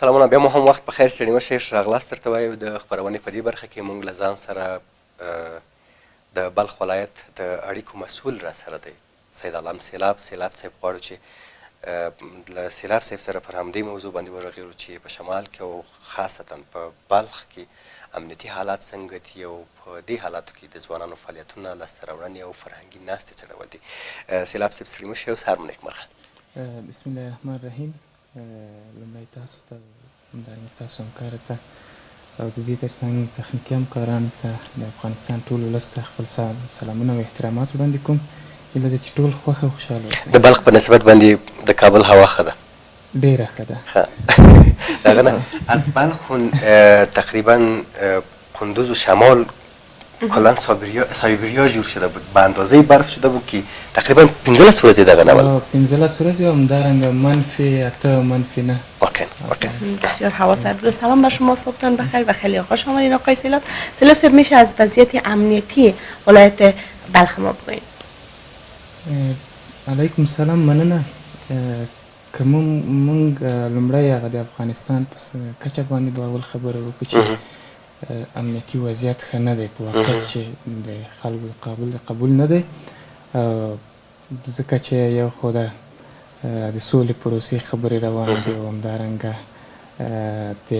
سلامونه، بیا مو هم وخت په خیر سړي مشر ښه راغلاست درته وایو د خپرونې په دې برخه کې موږ له ځان سره د بلخ ولایت د اړیکو مسؤل را سره دی سید عالم سیلاب صاحب غواړو چې له سیلاب صاحب سره پر همدې موضوع باندې وغږېږو چې په شمال کې او خاصتا په بلخ کې امنیتي حالات څنګه دي او په دې حالاتو کې د ځوانانو فعالیتونه لاسته راوړنې او فرهنګي ناستې څه ډول دي. سیلاب صاحب سړي مشر یو سهار مو نیکمرغه. بسم الله الرحمن الرحیم. لومړی تاسو ته همدارنګه ستاسو همکاره ته او د دې تر څنګ تخنیکي همکارانو ته د افغانستان ټول ولس ته خپل سلامونه او احترامات وړاندې کوم. هیله ده چې ټول خوښ او خوشحاله اوسئ. د بلخ په نسبت باندې د کابل هوا ښه ده؟ ډېره ښه ده. دغه نه از بلخ تقریبا قندوز و شمال کلا سایبریا جور شده بود، به اندازه برف شده بود که تقریبا 15 ورځې دغه نول 15 ورځې او همدارنګه منفی 8 منفی 9. اوکی بسیار هوا سرد بود. سلام بر شما، صبحتان بخیر و خیلی خوش آمدید آقای سیلاب. سیلاب صاحب میشه از وضعیت امنیتی ولایت بلخ ما بگوین؟ علیکم السلام، مننه. که مونږ لومړی هغه د افغانستان په کچه باندې به اول خبره وکړو چې امنیتي وضعیت ښه نه دی، په واقعیت چې د خلکو قبول نه دی، ځکه چې یو خو د سولې پروسې خبرې روانې دي او همدارنګه د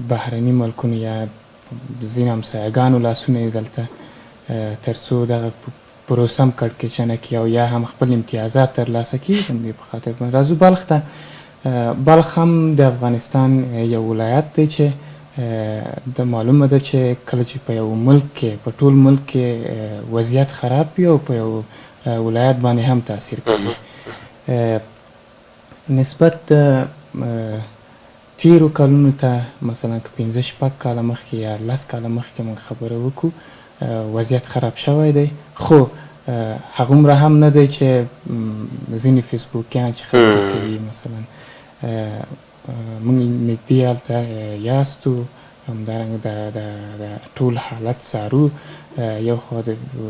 بهرني ملکونو یا ځینې همسایهګانو لاسونه یې دلته تر څو دغه پروسه هم کړکېچنه کړي او یا هم خپل امتیازات ترلاسه کړي. همدې په خاطر باندې راځو بلخ ته. بلخ هم د افغانستان یو ولایت دی چې د معلومه ده چې کله چې په یو ملک کې په ټول ملک کې وضعیت خراب وي او په یو ولایت باندې هم تاثیر کوي. نسبت تیرو کلونو ته مثلا که 15-16 کاله مخکې یا 10 کاله مخکې موږ خبره وکړو وضعیت خراب شوی دی، خو هغومره هم نه دی چې ځینې فیسبوکیان چې خبرې کوي مثلا موږ نږدې هلته یاستو، همدارنګه د ټول حالت څارو. یو خو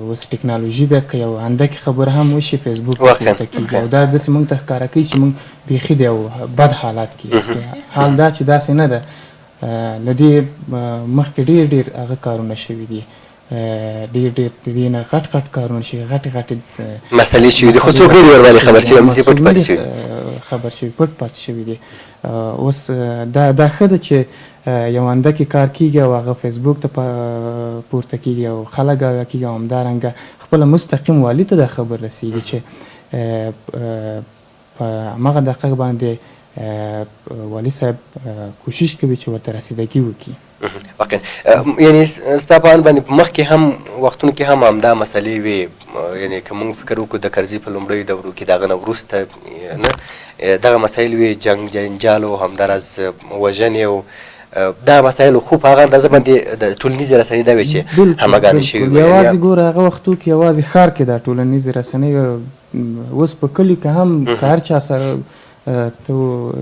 اوس ټکنالوژي ده، که یو اندکې خبره هم وشي فیسبوک پورته کېږي او دا داسې موږ ته ښکاره کوي چې موږ بیخي د یو بد حالات کې. حال دا چې داسې نه ده، له دې مخکې ډېر هغه کارونه شوي دي، ډېر د دې نه غټ کارونه شوي، غټې مسلې شوي دي، خو څوک نه دي ورباندې خبر شوي، همداسې پټ پاتې شوي پټ پاتې شوي دي. اوس دا ښه ده چې یو اندکې کار کېږي او هغه فیسبوک ته پورته کېږي او خلک هغه کېږي او همدارنګه خپله مستقیم والي ته دا خبر رسېږي چې په همغه دقیق باندې والي صاحب کوشش کوي چې ورته رسیدګي وکړي. واقعا یعنې ستا په اند باندې په مخکې هم وختونو کې هم همدا مسلې وې، یعنې که موږ فکر وکړو د کرزي په لومړیو دورو کې د هغه نه وروسته دغه مسایل وې، جنګ جنجال او همداراز وژنې او دا مسایل، خو په هغه اندازه باندې د ټولنیزې رسنۍ دا وې چې همغانې شوي وې. یوازې ګوره هغه وختو کې یوازې ښار کې دا ټولنیزې رسنۍ، اوس په کلیو کې هم که هر چا سره تو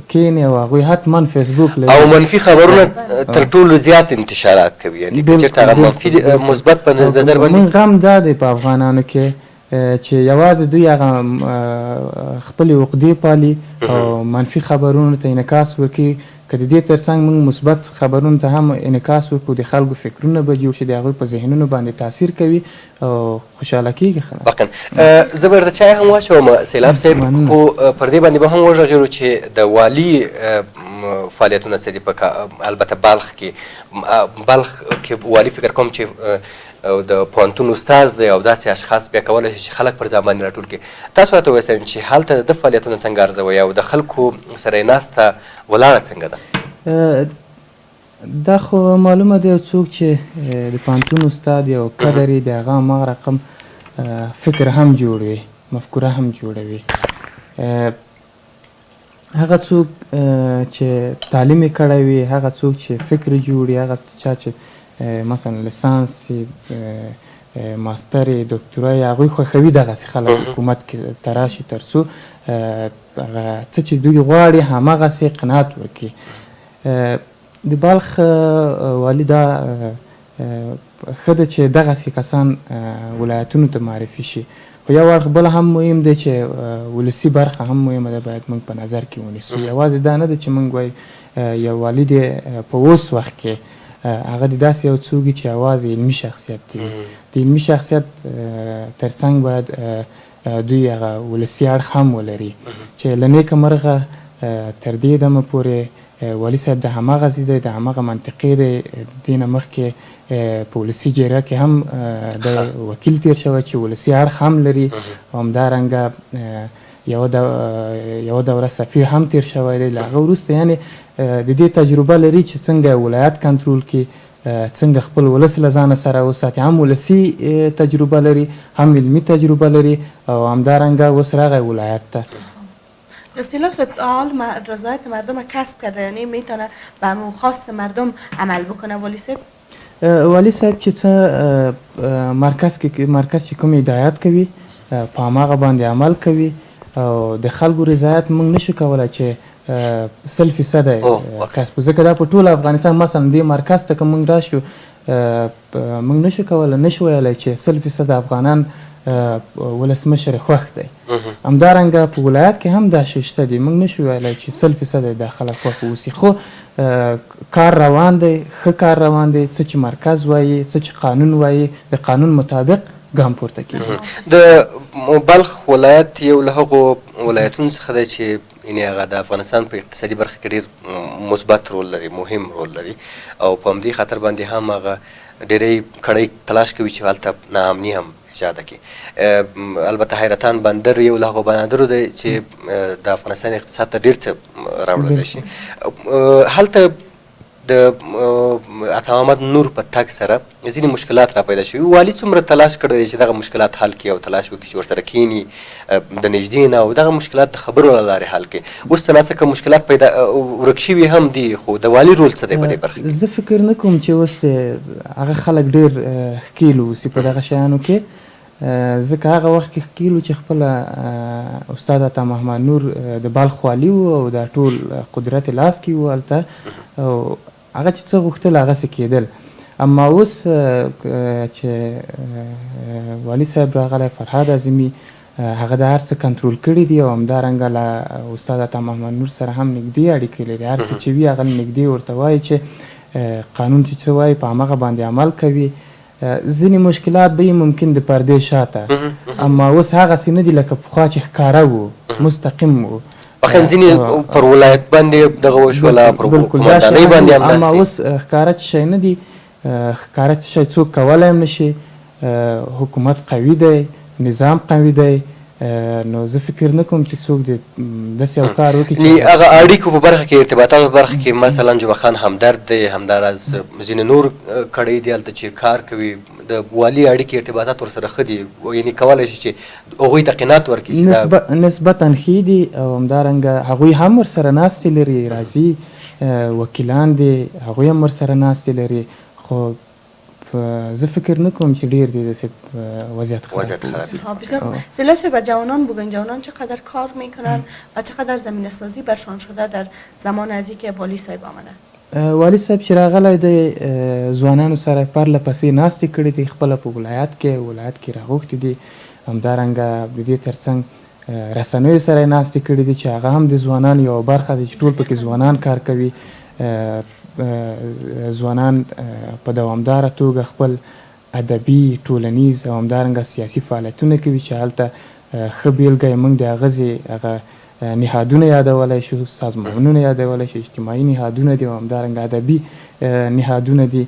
کینې او هغوی حتما فیسبوک لري او منفي خبرونه تر ټولو زیات انتشارات کوي، یعنې که چېرته هغه منفي مثبت په نظر باندې. موږ غم دا دی په افغانانو کې چې یوازې دوی هغه خپلې عقدې پالي او منفي خبرونو ته انعکاس ورکوي. که د دې تر څنګ موږ مثبت خبرونو ته هم انعکاس وکړو، د خلکو فکرونه به جوړ شي، د هغوی په ذهنونو باندې تاثیر کوي او خوشحاله کېږي خلک. واقعا زه به درته چای هم واچوم سیلاب صاحب، خو پر دې باندې به هم وغږېږو چې د والي فعالیتونه څه دي البته بلخ کې والي فکر کوم چې د پوهنتون استاز دی او داسې اشخاص بیا کولی شي چې خلک پر ځان باندې راټول کړي. تاسو راته ووایاست چې هلته د فعالیتونه څنګه ارزوئ او د خلکو سره یې ناسته ولاړه څنګه ده؟ دا خو معلومه ده، یو څوک چې د پوهنتون استاد یو قدر یې د هغه هماغه رقم فکر هم جوړوي، مفکوره هم جوړوي. هغه څوک چې تعلیم یې کړی وي، هغه څوک چې فکر جوړي، هغه چا چې مثلا لیسانس ماستر دکترا یې هغوی خوښوي دغسې خلک حکومت کې ته راشي تر څو هغه څه چې دوی غواړي همغسې قناعت وکړي. د بلخ والي دا ښه ده چې دغسې کسان ولایتونو ته معرفي شي، په یو اړخ بل هم مهم دی چې ولسي برخه هم مهمه ده، باید موږ په نظر کې ونیسو. یوازې دا نه ده چې موږ وایو یو والي دی په اوس وخت کې هغه د داسې یو څوک چې یوازې علمي شخصیت دی. د علمي شخصیت ترڅنګ باید دوی هغه ولسي اړخ هم ولري چې له نیکه مرغه تر دې دمه پورې والي صاحب د هماغسې دی، د هماغه منطقې دی. دې نه مخکې په ولسي جرګه کې هم د وکیل تیر شوی چې ولسي اړخ هم لري، او همدارنګه یوه دوره سفیر هم تیر شوی دی. له هغه وروسته یعنې د دې تجربه لري چې څنګه ولایت کنټرول کړي، څنګه خپل ولس له ځانه سره وساتي. هم ولسي تجربه لري، هم علمي تجربه لري، او همدارنګه اوس راغی ولایت ته. استیلاف حال رضایت مردم کسب کرده، یعنی میتونه به همون خواست مردم عمل بکنه والی صاحب؟ والی صاحب چې څه مرکز چې کوم هدایت کوي په هماغه باندې عمل کوي، او د خلکو رضایت موږ نشو کولی چې 100% کسب، ځکه دا په ټول افغانستان مثلا دې مرکز ته که موږ راشو موږ نشو کولی، نشو ویلی چې 100% افغانان ولسمشر خوښ دی. همدارنګه په ولایت کې هم دا شی شته دی، موږ نشو ویلی چې 100% دا خلک خوښ اوسي، خو کار روان دی، ښه کار روان دی. څه چې مرکز وایي، څه چې قانون وایي، د قانون مطابق ګام پورته کېږي. د بلخ ولایت یو له هغو ولایتونو څخه دی چې یعنې هغه د افغانستان په اقتصادي برخه کې ډېر مثبت رول لري، مهم رول لري، او په همدې خاطر باندې هم هغه ډېری کړی تلاش کوي چې هلته ناامني هم ایجاده کړي. البته حیرتان بندر یو له هغو بندرو دی چې د افغانستان اقتصاد ته ډېر څه راوړلی شي. هلته د عطا محمد نور په تګ سره ځینې مشکلات را پیدا شوي. والي څومره تلاش کړی دی چې دغه مشکلات حل کړي، او تلاش وکړي چې ورسره کښېني د نږدې نه، او دغه مشکلات د خبرو له لارې حل کړي. اوس څه ناڅه مشکلات پیدا ورک شوي هم دي، خو د والي رول څه دی په دې برخه کې؟ زه فکر نه کوم چې اوس هغه خلک ډېر ښکېل اوسي په دغه شیانو کې، ځکه هغه وخت کې ښکېل و چې خپله استاد عطا محمد نور د بلخ والي و، او دا ټول قدرت یې لاس کې و هلته، او هغه چې څه غوښتل هغسې کېدل. اما اوس چې والي صاحب راغلی فرهاد اعظمي، هغه د هر څه کنټرول کړي دي، او همدارنګه له استاد عطا محمد نور سره هم نږدې اړیکې لري. هر څه چې وي هغه نږدې ورته وایي چې قانون چې څه وایي په هماغه باندې عمل کوي. ځینې مشکلات به یې ممکن د پردې شاته، اما اوس هغسې نه دي لکه پخوا چې ښکاره و، مستقیم و. واقعا ځینې پر ولایت باندې دغه وشوله، پر قومندانۍ باندې همداسې. اما اوس ښکاره چې شی نه دي، ښکاره چې شی څوک کولی هم نشي. حکومت قوي دی، نظام قوي دی، نو زه فکر نه کوم چې څوک داسې یو کار وکړي. هغه اړیکو په برخه کې، ارتباطاتو په برخه کې مثلا جمعه خان همدرد دی، همداراز ځینې نور کړی دي هلته چې کار کوي، د والي اړیکې ارتباطات ورسره ښه دي، یعنې کولی شي چې هغوی ته قناعت ورکړي چې نسبتا ښې دي، او همدارنګه هغوی هم ورسره ناستې لري، راځي وکیلان دي، هغوی هم ورسره ناستې لري. خو زه فکر نکنم چې ډیر دی وضعیت خراب. بسیار سلف به جوانان بگوین، جوانان چقدر کار میکنن و چقدر زمینه سازی برشان شده در زمان از اینکه والی صاحب آمده؟ والی صاحب چې راغلی دی ځوانانو سره پرله پسې ناستې کړي دي، خپله په ولایت کې راغوښتي دي. همدارنګه د دې ترڅنګ رسنیو سره یې ناستې کړي دي چې هغه هم د ځوانانو یوه برخه ده چې ټول پکې ځوانان کار کوي. ځوانان په دوامداره توګه خپل ادبي، ټولنیز او همدارنګه سیاسي فعالیتونه کوي چې هلته ښه بیلګه یې موږ د هغه نهادونه یادولی شو، سازمانونه یادولی شو، اجتماعي نهادونه دي او همدارنګه ادبي نهادونه دي.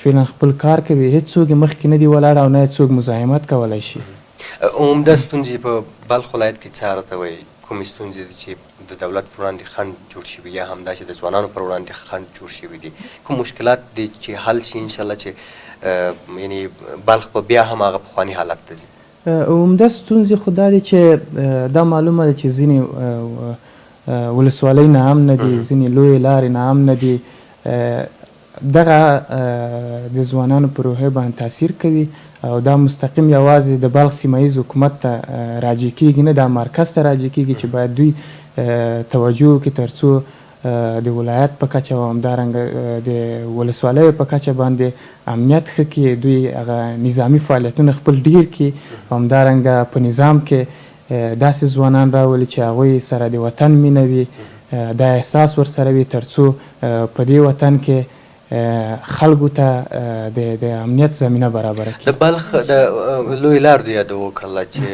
فعلا خپل کار کوي، هېڅوک یې مخکې نه دي ولاړ او نه یې څوک مزاحمت کولی شي. عمده ستونزې په بلخ ولایت کې څه راته وایي؟ کومې ستونزې دي چې د دولت پر وړاندې خنډ جوړ شوي، یا هم دا چې د ځوانانو پر وړاندې خنډ جوړ شوي دي؟ کوم مشکلات دي چې حل شي انشاءالله چې یعنې بلخ په بیا هم هغه پخواني حالت ته ځي؟ عمده ستونزې خو دا دی چې دا معلومه ده چې ځینې ولسوالۍ ناامن دي، ځینې لویې لارې ناامن دي. دغه د ځوانانو په روحیه باندې تاثیر کوي، او دا مستقیم یوازې د بلخ سیمهیز حکومت ته راجع کېږي نه، دا مرکز ته راجع کېږي چې باید دوی توجه وکړي تر څو د ولایت په کچه او همدارنګه د ولسوالیو په کچه باندې امنیت ښه کړي، دوی هغه نظامي فعالیتونه خپل ډیر کړي، همدارنګه په نظام کې داسې ځوانان راولي چې هغوی سره د وطن مینه وي، دا احساس ورسره وي، تر څو په دې وطن کې خلکو ته د امنیت زمینه برابره کړي. د بلخ د لوی لار دوی یاد وکړله چې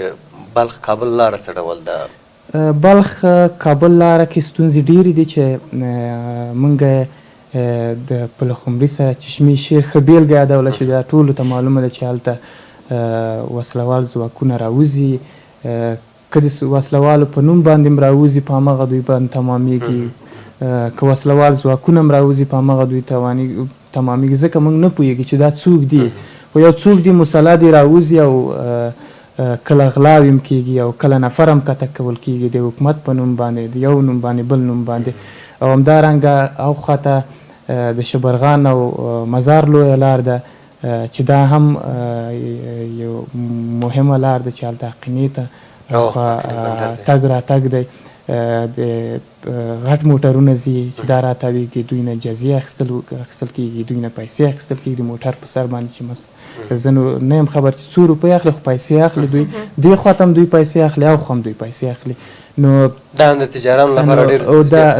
بلخ کابل لاره څه ډول ده؟ بلخ کابل لاره کې ستونزې ډېرې دي چې موږ د پلخمري سره چشمې شیر ښه بېلګه یادوله چې دا ټولو ته معلومه ده چې هلته وسلوال ځواکونه راوځي، که د وسلوالو په نوم باندې هم راوځي په همغه دوی باندې تمامیږي، که وسلوال ځواکونه هم راوځي په همغه دوی تمامیږي، ځکه موږ نه پوهېږي چې دا څوک دي، خو یو څوک دي مسلح دي راوځي او کله غلاوې هم کېږي او کله نفر هم قطع کول کېږي د حکومت په نوم باندې، د یو نوم باندې بل نوم باندې. او همدارنګه اوخواته د شبرغان او مزار لویه لار ده چې دا هم یو مهمه لار ده چې هلته حقینې ته تګ راتګ دی، د غټ موټرونه ځي چې دا راتاویږي، دوی نه جزیه اخیستل کېږي، دوی نه پیسې اخیستل کېږي د موټر په سر باندې چې زه نه یم خبر چې څو روپۍ اخلي، خو پیسې اخلي دوی، دې خواته هم دوی پیسې اخلي او خوا هم دوی پیسې اخلي. نو دا د تجارانو لپاره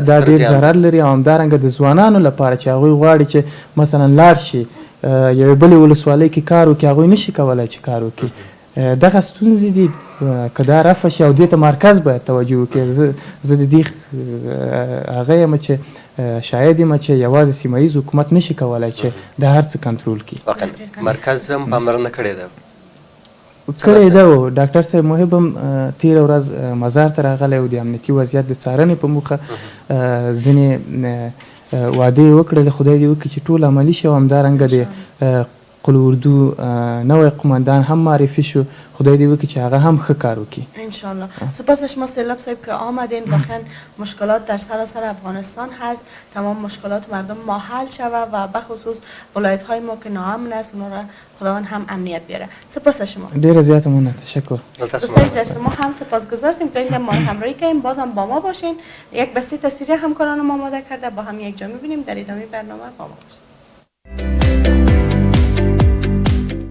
دا ډېر ضرر لري. او همدارنګه د ځوانانو لپاره چې هغوی غواړي چې مثلا لاړ شي یوې بلې ولسوالۍ کې کار وکړي، هغوی نشي کولی چې کار وکړي. دغه ستونزې دي، که دا رفع شي او دې ته مرکز باید توجه وکړي. زه د دې هغه یم چې شاید یم چې یوازې سیمه ییز حکومت نشي کولی چې دا هر څه کنټرول کړي. واقعا مرکز هم پاملرنه کړې ده کړې ده. او ډاکټر صاحب محب هم تېره ورځ مزار ته راغلی و د امنیتي وضعیت د څارنې په موخه ځینې وعدې یې وکړلې، خدای دې وکړي چې ټول عملي شي. او همدارنګه د قل اردو نوی قماندان هم معرفی شو، خدای دې وکړي چې هغه هم ښه کار وکړي انشالله. سپاس از شما سیلاب صاحب که آمدین. واقعا مشکلات در سراسر افغانستان هست، تمام مشکلات مردم ما حل شود و بخصوص ولایت های ما که ناامن است اونا را خداوند هم امنیت بیاره. سپاس از شما. ډیره زیاته مننه، تشکر. دوستان از شما هم سپاسگزاریم که این ما همراهی کردین. بازم با ما باشین. یک بسته تصویری همکاران ما آماده کرده، با هم یک جا می‌بینیم. در ادامه برنامه با ما باشین.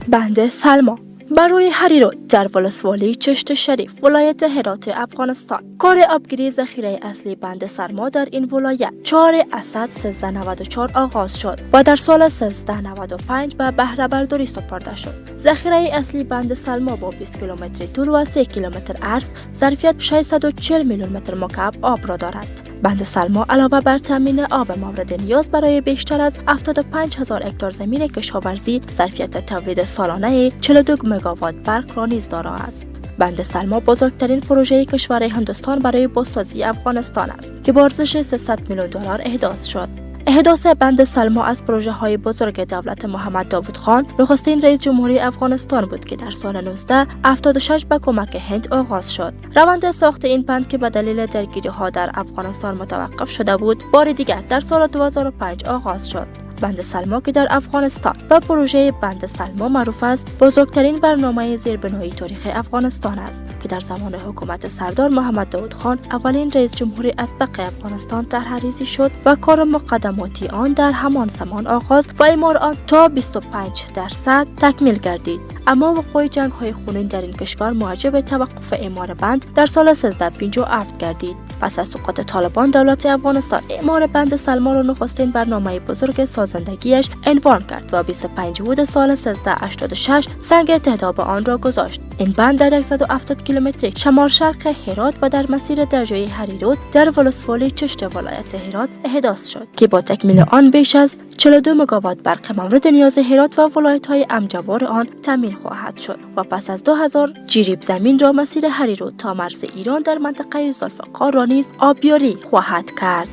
بند سلما برای هریرود در ولسوالی چشت شریف ولایت هرات افغانستان. کار آبگیری ذخیره اصلی بند سلما در این ولایت 4 اسد 1394 آغاز شد و در سال 1395 به بهره برداری سپرده شد. ذخیره اصلی بند سلما با 20 کیلومتر طول و 3 کیلومتر عرض ظرفیت 640 میلیون متر مکعب آب را دارد. بند سلما علاوه بر تامین آب مورد نیاز برای بیشتر از 75,000 هکتار زمین کشاورزی ظرفیت تولید سالانه 42 مگاوات برق را نیز دارا است. بند سلما بزرگترین پروژه کشور هندوستان برای بازسازی افغانستان است که با ارزش 300 میلیون دلار احداث شد. احداث بند سلما از پروژه های بزرگ دولت محمد داود خان نخستین رئیس جمهوری افغانستان بود که در سال 1976 به کمک هند آغاز شد. روند ساخت این بند که به دلیل درگیری ها در افغانستان متوقف شده بود، بار دیگر در سال 2005 آغاز شد. بند سلما که در افغانستان و پروژه بند سلما معروف است، بزرگترین برنامه زیربنایی تاریخ افغانستان است که در زمان حکومت سردار محمد داود خان اولین رئیس جمهور اسبق افغانستان طرح‌ریزی شد و کار مقدماتی آن در همان زمان آغاز و اعمار آن تا 25% تکمیل گردید. اما وقوع جنگ‌های خونین در این کشور موجب توقف اعمار بند در سال 1357 گردید. پس از سقوط طالبان، دولت افغانستان اعمار بند سلما را نخستین برنامه بزرگ سازندگیش عنوان کرد و 25 جود سال 1386 سنگ تهداب آن را گذاشت. این بند در 170 کیلومتری شمال شرق هرات و در مسیر درجوی هریرود در ولسوالی چشت ولایت هرات احداث شد که با تکمیل آن بیش از 42 مگاوات برق مورد نیاز هرات و ولایت‌های امجوار آن تامین خواهد شد و پس از 2000 جریب زمین را مسیر هریرود تا مرز ایران در منطقه ذوالفقار را نیز آبیاری خواهد کرد.